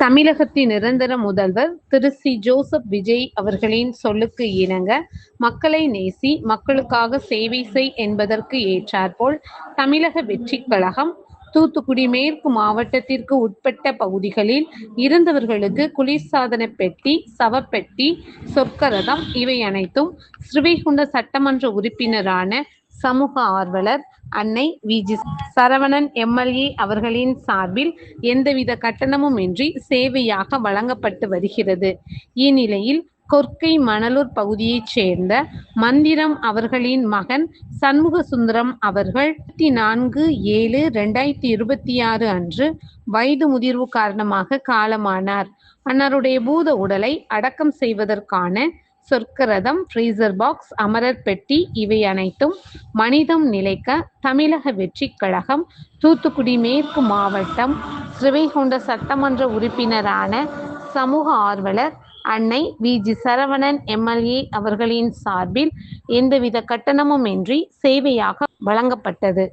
தமிழகத்தின் நிரந்தர முதல்வர் திரு சி. ஜோசப் விஜய் அவர்களின் சொல்லுக்கு இணங்க மக்களை நேசி, மக்களுக்காக சேவை செய் என்பதற்கு ஏற்றாற்போல் தமிழக வெற்றிக் கழகம் தூத்துக்குடி மேற்கு மாவட்டத்திற்கு உட்பட்ட பகுதிகளில் இருந்தவர்களுக்கு குளிர்சாதன பெட்டி, சவப்பெட்டி, சொர்க்கரதம் இவை அனைத்தும் ஸ்ரீவைகுண்ட சட்டமன்ற உறுப்பினரான சமூக ஆர்வலர் அன்னை வி. ஜி. சரவணன் எம்.எல்.ஏ. அவர்களின் சார்பில் எந்தவித கட்டணமுமின்றி சேவையாக வழங்கப்பட்டு வருகிறது. இந்நிலையில் கொர்க்கை மணலூர் பகுதியைச் சேர்ந்த மந்திரம் அவர்களின் மகன் சண்முக சுந்தரம் அவர்கள் 24/7/2026 அன்று வயது முதிர்வு காரணமாக காலமானார். அன்னாருடைய பூத உடலை அடக்கம் செய்வதற்கான சொர்க்கரதம், ஃப்ரீசர் பாக்ஸ், அமரர் பெட்டி இவை அனைத்தும் மனிதம் நிலைக்க தமிழக வெற்றிக் கழகம் தூத்துக்குடி மேற்கு மாவட்டம் ஸ்ரீவைகுண்ட சட்டமன்ற உறுப்பினரான சமூக ஆர்வலர் அன்னை வி. ஜி. சரவணன் எம்.எல்.ஏ. அவர்களின் சார்பில் எந்தவித கட்டணமுமின்றி சேவையாக வழங்கப்பட்டது.